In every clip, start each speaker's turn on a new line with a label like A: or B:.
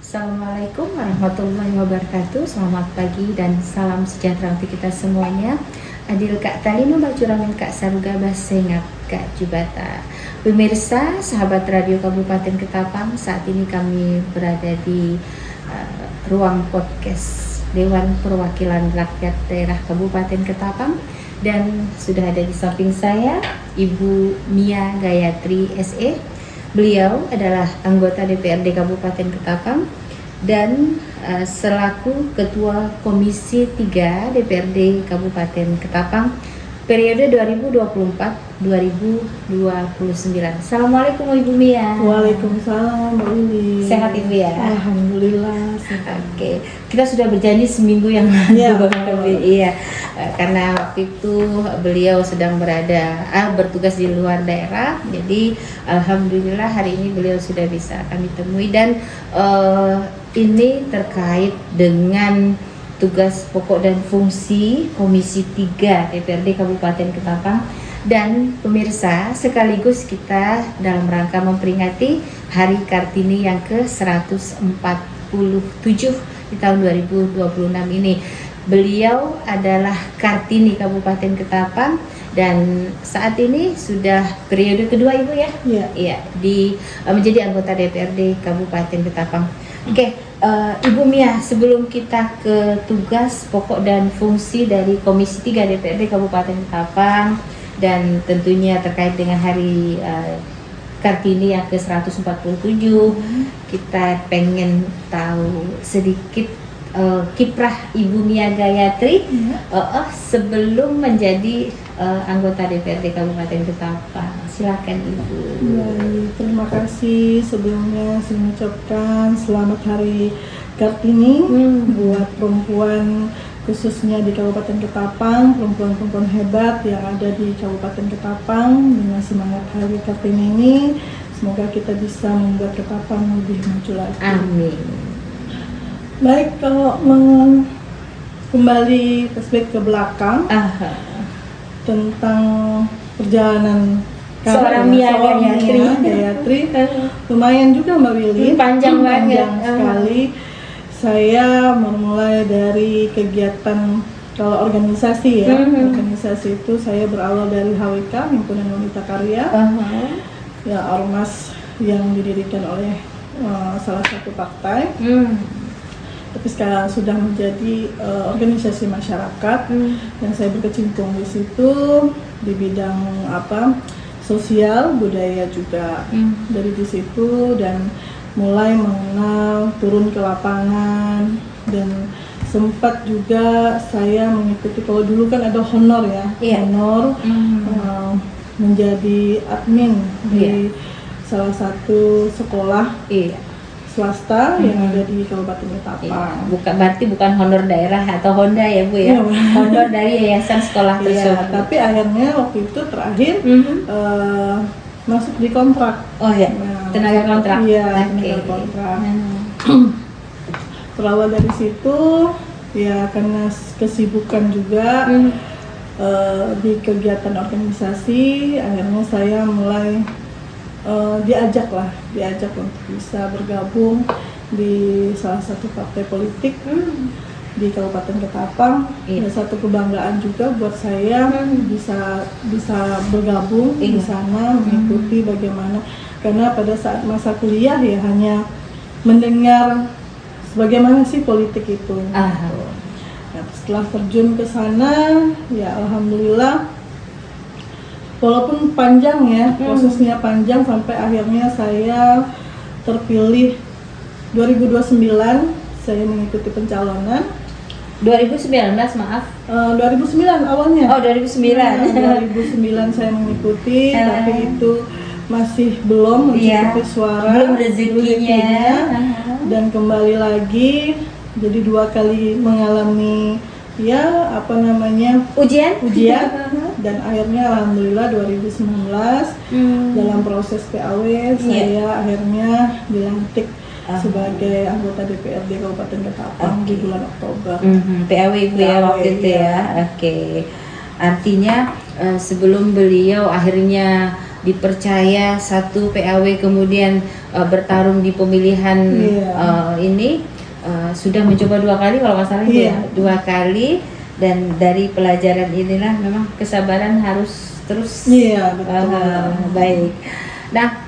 A: Assalamualaikum warahmatullahi wabarakatuh. Selamat pagi dan salam sejahtera untuk kita semuanya. Adil Kak Talino Bacuramin Kak Saruga Basengap Kak Jubata. Pemirsa, sahabat Radio Kabupaten Ketapang, saat ini kami berada di ruang podcast Dewan Perwakilan Rakyat Daerah Kabupaten Ketapang. Dan sudah ada di samping saya Ibu Mia Gayatri SE. Beliau adalah anggota DPRD Kabupaten Ketapang dan selaku Ketua Komisi 3 DPRD Kabupaten Ketapang periode 2024-2029. Assalamualaikum Ibu Mia.
B: Waalaikumsalam Mbak Lili.
A: Sehat Ibu ya?
B: Alhamdulillah sehat.
A: Oke, kita sudah berjanji seminggu yang lalu. Iya, karena waktu itu beliau sedang bertugas di luar daerah. Jadi alhamdulillah hari ini beliau sudah bisa kami temui dan ini terkait dengan tugas pokok dan fungsi Komisi 3 DPRD Kabupaten Ketapang. Dan pemirsa, sekaligus kita dalam rangka memperingati Hari Kartini yang ke-147 di tahun 2026 ini. Beliau adalah Kartini Kabupaten Ketapang dan saat ini sudah periode kedua Ibu ya? Iya, menjadi anggota DPRD Kabupaten Ketapang. Oke, Ibu Mia, sebelum kita ke tugas pokok dan fungsi dari Komisi 3 DPRD Kabupaten Ketapang dan tentunya terkait dengan Hari Kartini yang ke-147, kita pengen tahu sedikit kiprah Ibu Mia Gayatri sebelum menjadi anggota DPRD Kabupaten Ketapang. Silakan Ibu.
B: Baik, terima kasih sebelumnya saya mengucapkan selamat Hari Kartini buat perempuan khususnya di Kabupaten Ketapang, perempuan-perempuan hebat yang ada di Kabupaten Ketapang. Dengan semangat Hari Kartini ini, semoga kita bisa membuat Ketapang lebih maju lagi.
A: Amin.
B: Baik, kalau kembali flashback ke belakang tentang perjalanan
A: seorang Mia
B: Gayatri, lumayan juga Mbak Willy,
A: panjang
B: sekali. Saya memulai dari kegiatan kalau organisasi ya, organisasi itu saya berawal dari HWK, Himpunan Wanita Karya, ya ormas yang didirikan oleh salah satu partai. Tapi sekarang sudah menjadi organisasi masyarakat dan saya berkecimpung di situ di bidang sosial, budaya juga dari di situ dan mulai mengenal, turun ke lapangan dan sempat juga saya mengikuti, kalau dulu kan ada honor ya, honor menjadi admin di salah satu sekolah swasta yang ada di Kabupaten Ketapang.
A: Bukan honor daerah atau Honda ya Bu ya? Honor dari yayasan sekolah tersebut.
B: Tapi akhirnya waktu itu terakhir masuk di kontrak.
A: Tenaga kontrak.
B: Tenaga kontrak. Berawal dari situ ya karena kesibukan juga di kegiatan organisasi, akhirnya saya mulai diajak untuk bisa bergabung di salah satu partai politik di Kabupaten Ketapang. Ada satu kebanggaan juga buat saya bisa bergabung di sana, mengikuti bagaimana, karena pada saat masa kuliah ya hanya mendengar bagaimana sih politik itu. Nah, setelah terjun ke sana ya alhamdulillah, walaupun panjang ya, prosesnya panjang sampai akhirnya saya terpilih 2029, saya mengikuti pencalonan.
A: 2019 maaf.
B: 2009 awalnya.
A: 2009.
B: 2009 saya mengikuti, tapi itu masih belum mencukupi suara,
A: belum rezekinya.
B: Dan kembali lagi, jadi 2 kali mengalami ujian dan akhirnya alhamdulillah 2019 dalam proses PAW saya akhirnya dilantik sebagai anggota DPRD Kabupaten Ketapang di bulan Oktober.
A: PAW Ibu ya waktu itu ya. Artinya sebelum beliau akhirnya dipercaya satu PAW kemudian bertarung di pemilihan ini sudah mencoba 2 kali kalau nggak salah ya, 2 kali, dan dari pelajaran inilah memang kesabaran harus terus. Baik. Nah,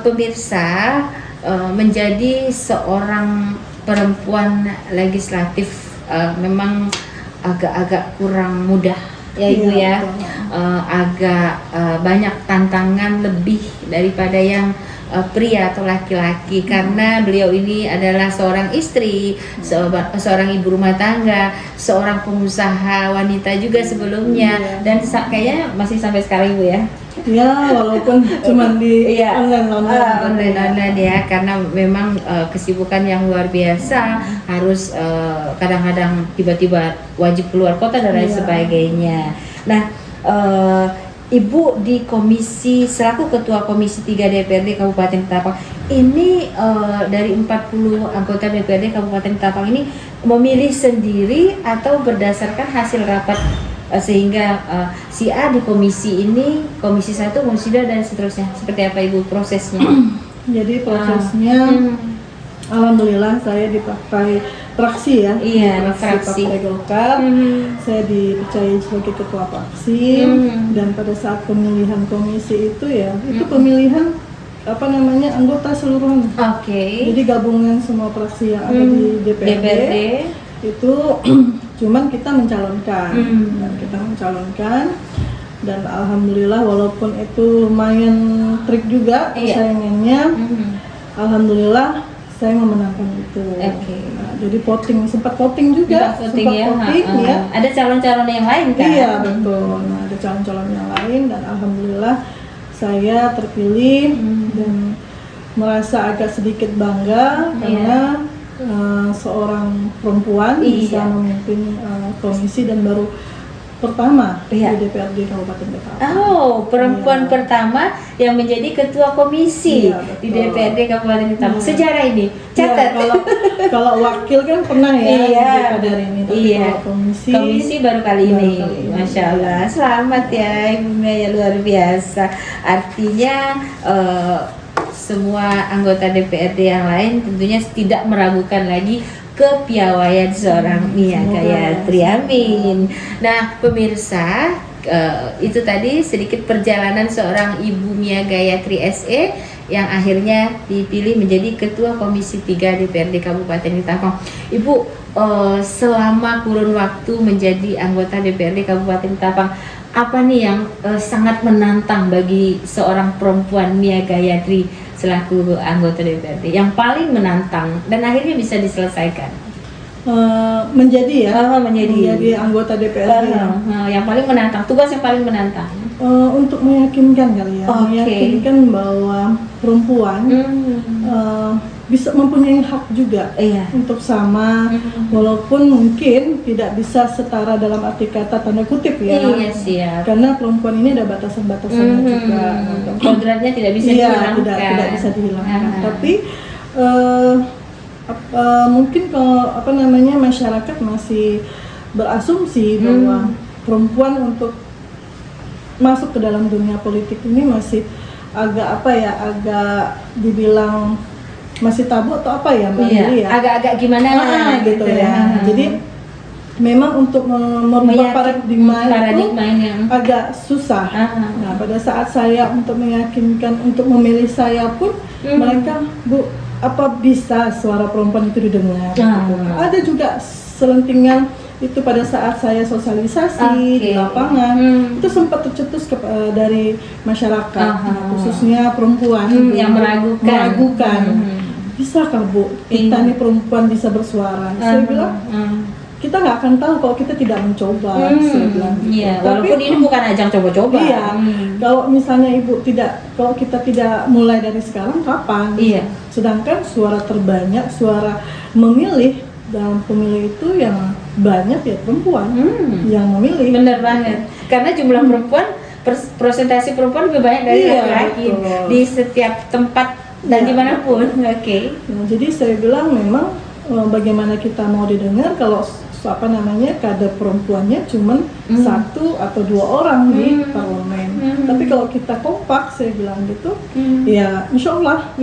A: pemirsa, menjadi seorang perempuan legislatif memang agak-agak kurang mudah ya Ibu ya. Agak banyak tantangan lebih daripada yang pria atau laki-laki, karena beliau ini adalah seorang istri, seorang ibu rumah tangga, seorang pengusaha wanita juga sebelumnya, dan kayaknya masih sampai sekarang Ibu ya.
B: Ya, walaupun cuma di online
A: ya, karena memang kesibukan yang luar biasa, harus kadang-kadang tiba-tiba wajib keluar kota dan lain sebagainya. Nah, Ibu di komisi, selaku Ketua Komisi 3 DPRD Kabupaten Ketapang, ini dari 40 anggota DPRD Kabupaten Ketapang ini memilih sendiri atau berdasarkan hasil rapat, sehingga si A di komisi ini, komisi 1, komisi 2 dan seterusnya. Seperti apa Ibu prosesnya?
B: Jadi prosesnya alhamdulillah saya di partai fraksi ya, fraksi Partai Golkar. Saya dipercaya sebagai ketua fraksi, dan pada saat pemilihan komisi itu ya, itu pemilihan anggota seluruhan. Jadi gabungan semua fraksi yang ada di DPRD. Itu cuman kita mencalonkan, dan alhamdulillah walaupun itu lumayan trik juga persaingannya, alhamdulillah saya memenangkan itu. Nah, jadi sempat voting juga.
A: Ada calon-calon yang lain kan?
B: Iya betul. Nah, ada calon-calon yang lain, dan alhamdulillah saya terpilih dan merasa agak sedikit bangga karena seorang perempuan bisa memimpin komisi, dan baru pertama di DPRD Kabupaten Ketapang. Perempuan pertama yang menjadi ketua komisi di DPRD Kabupaten Ketapang. Sejarah ini catat. Kalau wakil kan pernah ya pada hari ini, tapi kalau komisi baru kali ini. Masya Allah, selamat ya Ibu Maya, luar biasa. Artinya semua anggota DPRD yang lain tentunya tidak meragukan lagi kepiawaian seorang Mia Gayatri. Amin. Nah, pemirsa, itu tadi sedikit perjalanan seorang Ibu Mia Gayatri SE yang akhirnya dipilih menjadi Ketua Komisi 3 DPRD Kabupaten Ketapang. Ibu, selama kurun waktu menjadi anggota DPRD Kabupaten Ketapang, apa nih yang sangat menantang bagi seorang perempuan Mia Gayatri selaku anggota DPRD, yang paling menantang dan akhirnya bisa diselesaikan? Menjadi anggota DPRD yang paling menantang, tugas yang paling menantang untuk meyakinkan kali ya, meyakinkan bahwa perempuan bisa mempunyai hak juga untuk sama, walaupun mungkin tidak bisa setara dalam arti kata tanda kutip ya, karena perempuan ini ada batasan-batasannya juga,
A: kodratnya tidak bisa dihilangkan.
B: Tidak bisa dihilangkan. Tapi mungkin kalau masyarakat masih berasumsi bahwa perempuan untuk masuk ke dalam dunia politik ini masih agak agak dibilang masih tabu atau apa ya Mbak Lili ya? Agak-agak gimana gitu ya. Jadi memang untuk merubah paradigma itu agak susah. Nah, pada saat saya untuk meyakinkan untuk memilih saya pun mereka, Bu, apa bisa suara perempuan itu didengar? Ada juga selentingan itu pada saat saya sosialisasi di lapangan, itu sempat tercetus dari masyarakat, khususnya perempuan
A: yang meragukan.
B: Bisakah Bu, kita nih perempuan bisa bersuara? Saya bilang, kita nggak akan tahu kalau kita tidak mencoba. Saya bilang gitu.
A: Walaupun ini bukan ajang coba-coba.
B: Kalau misalnya kalau kita tidak mulai dari sekarang, kapan? Sedangkan suara terbanyak, suara memilih dalam pemilih itu yang banyak ya perempuan yang memilih.
A: Benar banget. Karena jumlah perempuan, persentase perempuan lebih banyak dari laki-laki di setiap tempat dan dimanapun.
B: Nah, jadi saya bilang memang bagaimana kita mau didengar kalau kader perempuannya cuman 1 atau 2 orang di parlemen. Tapi kalau kita kompak, saya bilang gitu, ya insya Allah.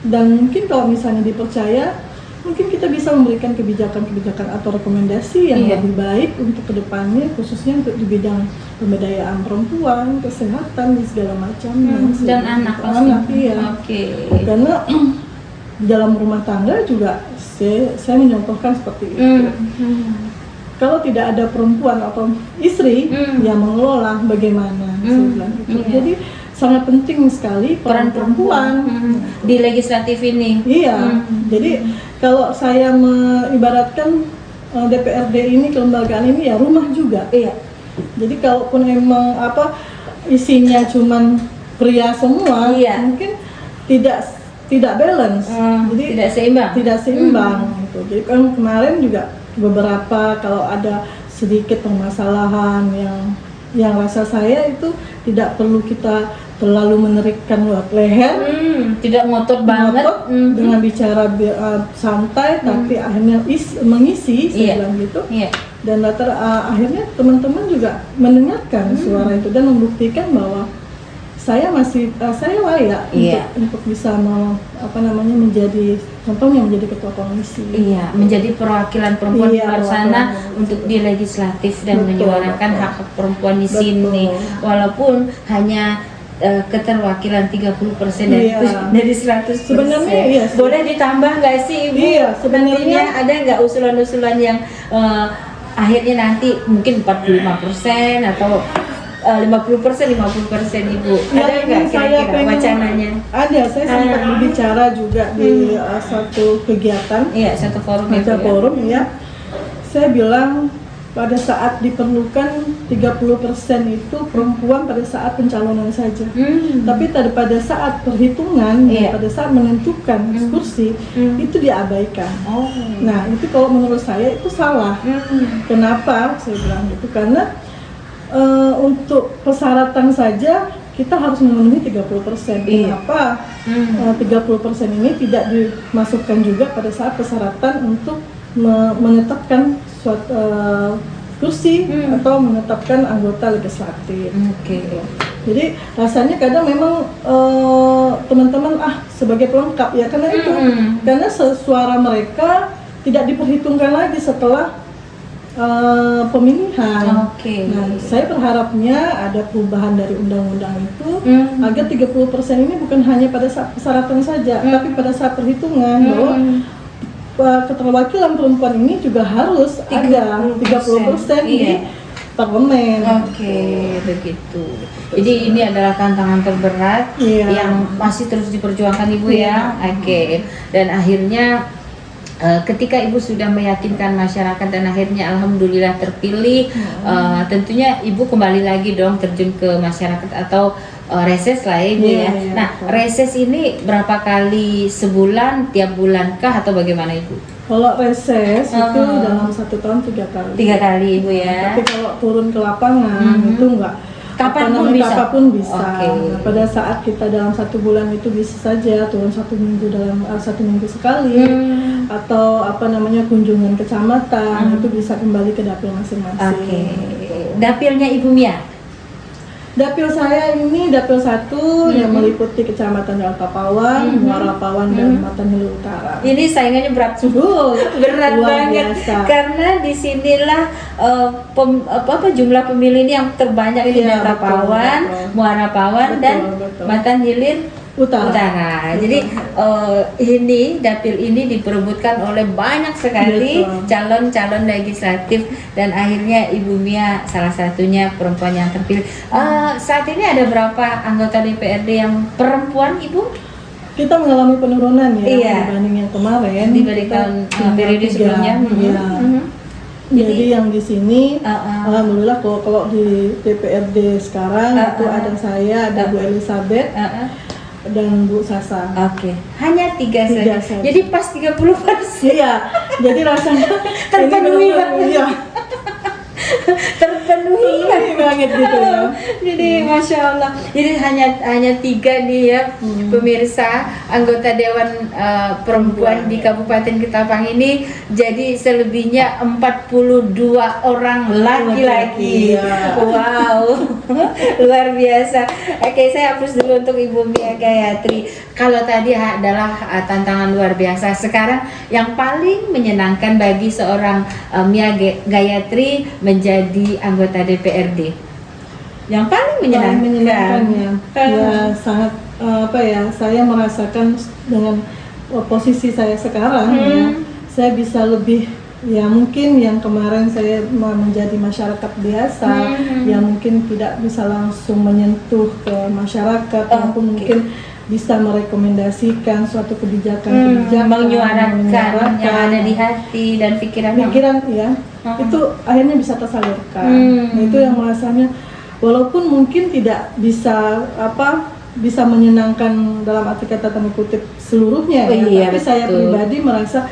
B: Dan mungkin kalau misalnya dipercaya, mungkin kita bisa memberikan kebijakan-kebijakan atau rekomendasi yang lebih baik untuk kedepannya, khususnya untuk di bidang pemberdayaan perempuan, kesehatan, dan segala macam.
A: Dan anak,
B: iya. Karena dalam rumah tangga juga saya menyontohkan seperti itu. Kalau tidak ada perempuan atau istri yang mengelola, bagaimana? Saya bilang gitu. Jadi sangat penting sekali peran perempuan
A: di legislatif ini.
B: Iya. Jadi kalau saya mengibaratkan DPRD ini, kelembagaan ini ya rumah juga. Jadi kalaupun emang isinya cuman pria semua, mungkin tidak balance, jadi tidak seimbang gitu. Jadi kan kemarin juga beberapa kalau ada sedikit permasalahan yang rasa saya itu tidak perlu kita terlalu menerikkan leher,
A: tidak ngotot banget
B: dengan bicara santai, tapi akhirnya mengisi, saya bilang gitu. Dan akhirnya teman-teman juga mendengarkan suara itu dan membuktikan bahwa saya layak untuk bisa menjadi contohnya, menjadi ketua komisi.
A: Menjadi perwakilan perempuan di luar sana untuk di legislatif dan menyuarakan hak perempuan di sini. Walaupun hanya keterwakilan 30% dari 100%.
B: Sebenarnya
A: boleh ditambah nggak sih Ibu? Sebenarnya ada nggak usulan-usulan yang akhirnya nanti mungkin 45% atau 50% Ibu? Ada nggak kira-kira wacananya?
B: Ada, saya sempat berbicara juga di satu kegiatan,
A: satu forum
B: ya. Saya bilang pada saat diperlukan 30% itu perempuan pada saat pencalonan saja. Tapi pada saat perhitungan, pada saat menentukan kursi, itu diabaikan. Nah, itu kalau menurut saya itu salah. Kenapa saya bilang gitu? Karena untuk persyaratan saja kita harus memenuhi 30%. Kenapa 30% ini tidak dimasukkan juga pada saat persyaratan untuk menetapkan suatu kursi atau menetapkan anggota legislatif. Jadi rasanya kadang memang teman-teman sebagai pelengkap ya, karena itu karena suara mereka tidak diperhitungkan lagi setelah pemilihan. Nah, saya berharapnya ada perubahan dari undang-undang itu agar 30% ini bukan hanya pada saat persyaratan saja, tapi pada saat perhitungan bahwa keterwakilan perempuan ini juga harus ada 30% di parlemen.
A: Begitu. Jadi ini adalah tantangan terberat yang masih terus diperjuangkan Ibu ya. Dan akhirnya ketika Ibu sudah meyakinkan masyarakat dan akhirnya alhamdulillah terpilih, tentunya Ibu kembali lagi dong terjun ke masyarakat atau reses lah Ibu ya. Nah, reses ini berapa kali sebulan, tiap bulan kah atau bagaimana Ibu?
B: Kalau reses itu dalam 1 tahun 3 kali.
A: 3 kali Ibu ya.
B: Tapi kalau turun ke lapangan itu enggak. Kapanpun bisa. Nah, pada saat kita dalam 1 bulan itu bisa saja turun 1 minggu dalam 1 minggu sekali, atau kunjungan kecamatan, itu bisa kembali ke dapil masing-masing.
A: Dapilnya Ibu Mia?
B: Dapil saya ini dapil 1 yang meliputi kecamatan Daltapawan, Muarapawan, dan Matan Hilir Utara.
A: Ini saingannya berat berat banget biasa. Karena disinilah jumlah pemilih ini yang terbanyak di Daltapawan, Muarapawan, dan Matan Hilir Utara. Jadi ini dapil ini diperebutkan oleh banyak sekali calon-calon legislatif dan akhirnya Ibu Mia salah satunya perempuan yang terpilih. Saat ini ada berapa anggota DPRD yang perempuan, Ibu?
B: Kita mengalami penurunan dibanding yang kemarin.
A: Dibandingkan periode sebelumnya.
B: Jadi yang di sini, alhamdulillah kalau di DPRD sekarang itu ada saya, ada Bu Elizabeth, dan Bu Sasa.
A: Hanya 3 saja. Jadi pas 30%.
B: Iya. Jadi rasanya
A: terpenuhi banget. terpenuhi
B: banget gitu ya.
A: Jadi Masya Allah. Jadi hanya 3 nih ya pemirsa anggota Dewan Perempuan di Kabupaten Ketapang ini. Jadi selebihnya 42 orang laki-laki.
B: Ya.
A: Wow, luar biasa. Oke, saya hapus dulu untuk Ibu Mia Gayatri. Kalau tadi adalah tantangan luar biasa, sekarang yang paling menyenangkan bagi seorang Mia Gayatri menjadi anggota DPRD. Yang paling menyenangkan.
B: Ya sangat saya merasakan dengan posisi saya sekarang ya, saya bisa lebih ya, mungkin yang kemarin saya menjadi masyarakat biasa yang mungkin tidak bisa langsung menyentuh ke masyarakat, maupun mungkin bisa merekomendasikan suatu kebijakan
A: menyuarakan yang ada di hati dan pikiran
B: ya, itu akhirnya bisa tersalurkan. Nah, itu yang merasanya walaupun mungkin tidak bisa bisa menyenangkan dalam arti kata tanda kutip seluruhnya tapi betul. Saya pribadi merasa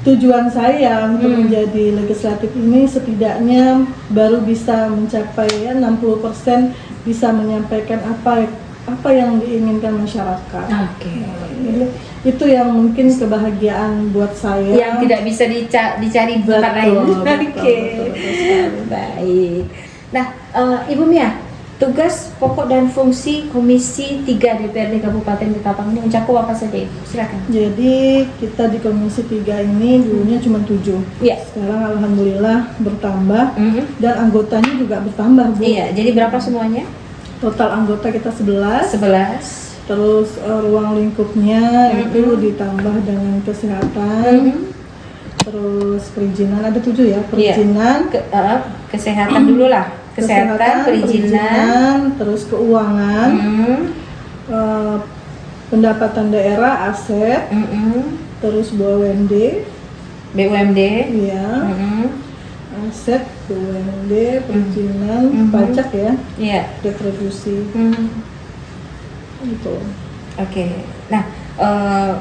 B: tujuan saya untuk menjadi legislatif ini setidaknya baru bisa mencapai 60% bisa menyampaikan apa yang diinginkan masyarakat. Jadi, itu yang mungkin kebahagiaan buat saya.
A: Yang tidak bisa dicari di tempat lain. Baik. Nah, Ibu Mia, tugas pokok dan fungsi Komisi 3 DPRD Kabupaten Ketapang ini mencakup apa saja, Ibu? Silakan.
B: Jadi kita di Komisi 3 ini dulunya cuma 7.
A: Iya.
B: Sekarang alhamdulillah bertambah dan anggotanya juga bertambah, Bu.
A: Iya, jadi berapa semuanya?
B: Total anggota kita 11. Terus ruang lingkupnya itu ditambah dengan kesehatan. Terus perizinan ada 7 ya, perizinan,
A: kesehatan dulu lah. Kesehatan, perizinan,
B: terus keuangan, pendapatan daerah, aset, terus BUMD, ya, aset, BUMD, perizinan, pajak ya, retribusi, itu.
A: Oke. Nah,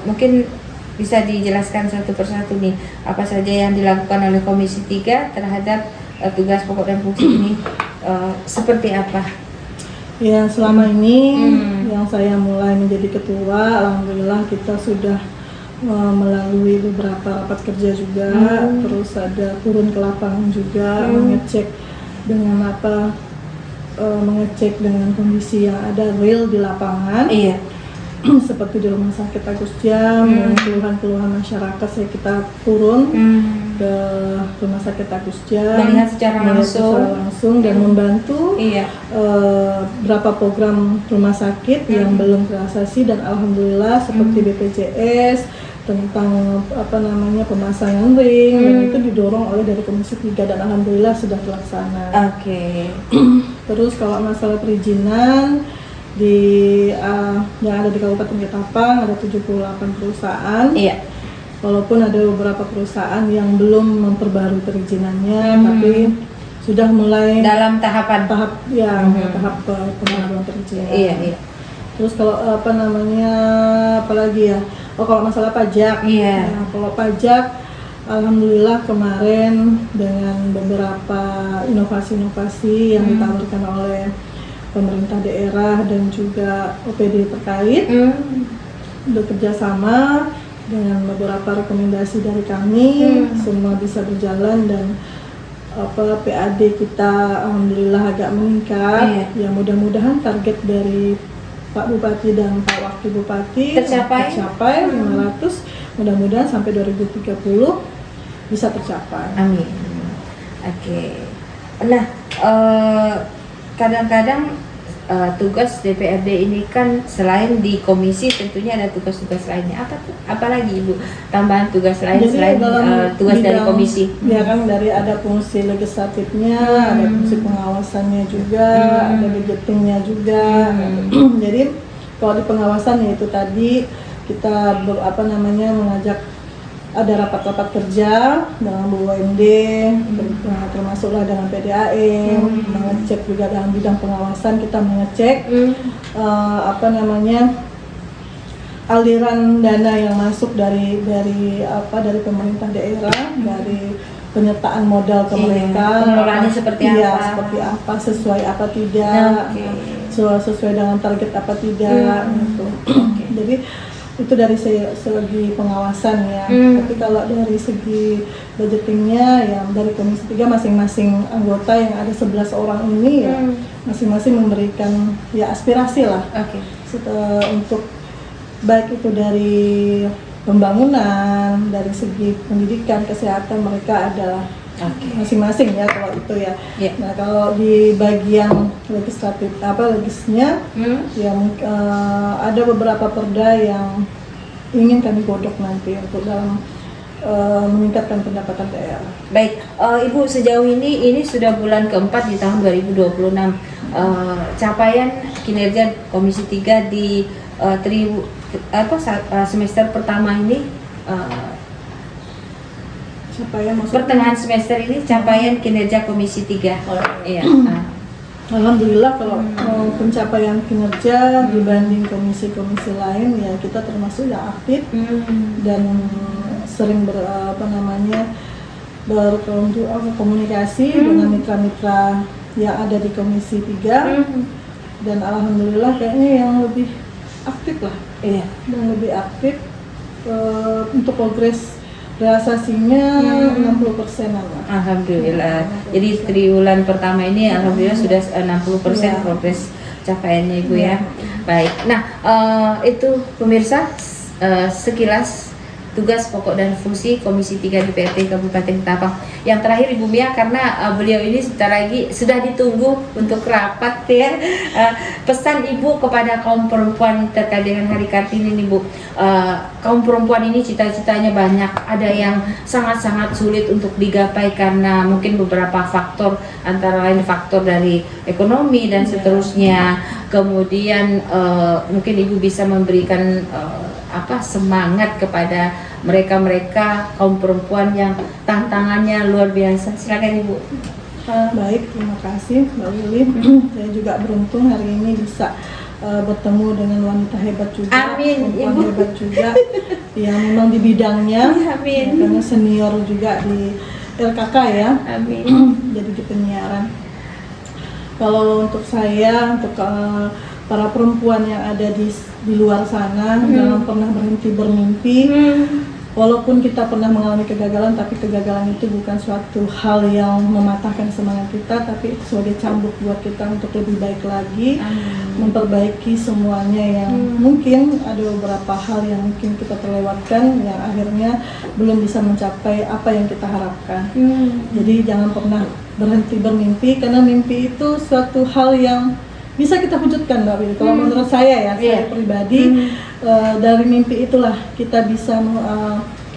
A: mungkin bisa dijelaskan satu persatu nih apa saja yang dilakukan oleh Komisi 3 terhadap tugas pokok dan fungsi ini, seperti apa?
B: Ya, selama ini yang saya mulai menjadi ketua, alhamdulillah kita sudah melalui beberapa rapat kerja juga, terus ada turun ke lapangan juga, mengecek dengan kondisi yang ada real di lapangan.
A: Iya.
B: Seperti di Rumah Sakit Agus Jam, dengan keluhan-keluhan masyarakat kita turun ke Rumah Sakit Agus Jam,
A: melihat secara langsung
B: dan membantu berapa program rumah sakit yang belum terrealisasi, dan alhamdulillah seperti BPJS tentang pemasangan ring, dan itu didorong oleh dari Komisi 3 dan alhamdulillah sudah terlaksana. Terus kalau masalah perizinan yang ada di Kabupaten Ketapang ada 78 perusahaan. Walaupun ada beberapa perusahaan yang belum memperbarui perizinannya, tapi sudah mulai
A: dalam tahap
B: pembaruan perizinan. Terus kalau apalagi ya? Kalau masalah pajak. Nah, kalau pajak, alhamdulillah kemarin dengan beberapa inovasi-inovasi yang ditawarkan oleh pemerintah daerah dan juga OPD terkait, bekerja sama dengan beberapa rekomendasi dari kami, semua bisa berjalan dan PAD kita alhamdulillah agak meningkat. Ya, mudah-mudahan target dari Pak Bupati dan Pak Wakil Bupati tercapai 500, mudah-mudahan sampai 2030 bisa tercapai.
A: Amin. Nah, kadang-kadang tugas DPRD ini kan selain di komisi tentunya ada tugas-tugas lainnya. Apalagi Ibu tambahan tugas lain? Jadi, selain tugas dari komisi?
B: Ya kan, dari ada fungsi legislatifnya, ada fungsi pengawasannya juga, ada budgetingnya juga. Jadi kalau di pengawasan ya itu tadi kita mengajak ada rapat-rapat kerja dengan BUMD, termasuklah dengan PDAM, mengecek juga dalam bidang pengawasan kita mengecek aliran dana yang masuk dari pemerintah daerah, dari penyertaan modal ke mereka,
A: pengelolaannya seperti apa?
B: Seperti apa, sesuai apa tidak, sesuai dengan target apa tidak, gitu. Jadi itu dari segi pengawasan ya. Tapi kalau dari segi budgetingnya ya dari Komisi 3 masing-masing anggota yang ada 11 orang ini ya masing-masing memberikan ya aspirasi lah untuk baik itu dari pembangunan, dari segi pendidikan, kesehatan mereka adalah masing-masing ya kalau itu ya. Nah kalau di bagian legislatif legisnya ya ada beberapa perda yang ingin kami godok nanti untuk dalam meningkatkan pendapatan daerah.
A: Baik, Ibu sejauh ini sudah bulan keempat di tahun 2026. Capaian kinerja Komisi 3 di semester pertama ini, pertengahan semester ini capaian kinerja Komisi 3.
B: Alhamdulillah kalau pencapaian kinerja dibanding komisi-komisi lain ya kita termasuk yang aktif dan sering berkomunikasi dengan mitra-mitra yang ada di Komisi 3 dan alhamdulillah kayaknya yang lebih aktif lah, yang lebih aktif untuk progres realisasinya 60%-an lah.
A: Alhamdulillah. Jadi triwulan pertama ini alhamdulillah sudah 60% progres capaiannya Ibu ya. Baik. Nah, itu pemirsa sekilas tugas pokok dan fungsi Komisi 3 DPRD Kabupaten Ketapang. Yang terakhir Ibu Mia, karena beliau ini sebentar lagi sudah ditunggu untuk rapat ya. Pesan Ibu kepada kaum perempuan terkait dengan Hari Kartini nih Bu. Kaum perempuan ini cita-citanya banyak, ada yang sangat-sangat sulit untuk digapai karena mungkin beberapa faktor, antara lain faktor dari ekonomi dan seterusnya. Kemudian mungkin Ibu bisa memberikan semangat kepada mereka kaum perempuan yang tantangannya luar biasa. Silakan Ibu.
B: Baik, terima kasih Mbak Willy. Saya juga beruntung hari ini bisa bertemu dengan wanita hebat juga, perempuan hebat juga yang memang di bidangnya, karena senior juga di LKK ya. Jadi di penyiaran. Kalau untuk saya, untuk para perempuan yang ada di luar sana, jangan pernah berhenti bermimpi. Walaupun kita pernah mengalami kegagalan, tapi kegagalan itu bukan suatu hal yang mematahkan semangat kita, tapi itu sebagai cambuk buat kita untuk lebih baik lagi, memperbaiki semuanya yang mungkin ada beberapa hal yang mungkin kita terlewatkan, yang akhirnya belum bisa mencapai apa yang kita harapkan. Jadi jangan pernah berhenti bermimpi, karena mimpi itu suatu hal yang bisa kita wujudkan Mbak Willy. Kalau menurut saya ya, saya pribadi dari mimpi itulah kita bisa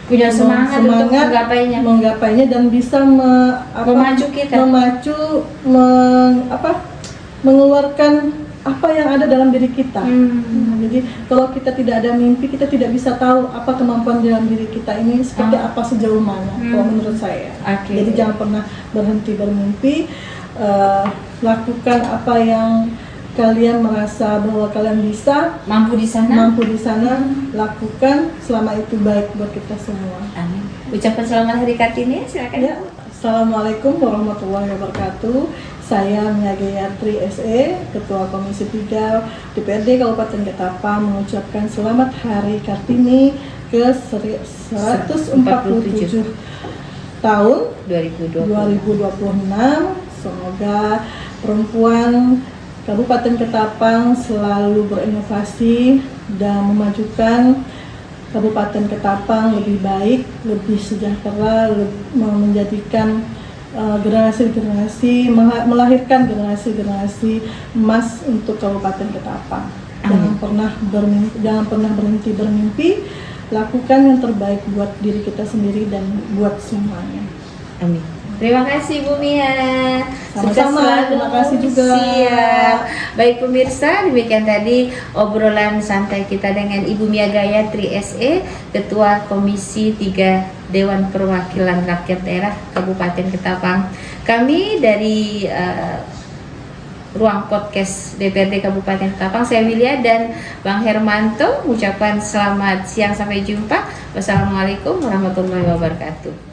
B: punya semangat untuk menggapainya dan bisa mengeluarkan apa yang ada dalam diri kita. Jadi kalau kita tidak ada mimpi, kita tidak bisa tahu apa kemampuan dalam diri kita ini seperti apa, sejauh mana. Kalau menurut saya. Jadi jangan pernah berhenti bermimpi. Lakukan apa yang kalian merasa bahwa kalian bisa, mampu di sana, lakukan selama itu baik buat kita semua.
A: Amin. Ucapan selamat Hari Kartini, silakan.
B: Ya. Assalamualaikum warahmatullahi wabarakatuh. Saya Mia Gayatri SE, Ketua Komisi 3 DPRD Kabupaten Ketapang, mengucapkan selamat Hari Kartini ke 147 tahun 2026. Semoga perempuan Kabupaten Ketapang selalu berinovasi dan memajukan Kabupaten Ketapang lebih baik, lebih sejahtera, menjadikan melahirkan generasi emas untuk Kabupaten Ketapang. Jangan pernah berhenti bermimpi, lakukan yang terbaik buat diri kita sendiri dan buat semuanya.
A: Amin. Terima kasih Bu Mia.
B: Sama-sama, terima kasih juga.
A: Siap. Baik pemirsa, demikian tadi obrolan santai kita dengan Ibu Mia Gayatri SE, Ketua Komisi 3 Dewan Perwakilan Rakyat Daerah Kabupaten Ketapang. Kami dari ruang podcast DPRD Kabupaten Ketapang, saya Wilia dan Bang Hermanto mengucapkan selamat siang, sampai jumpa. Wassalamualaikum warahmatullahi wabarakatuh.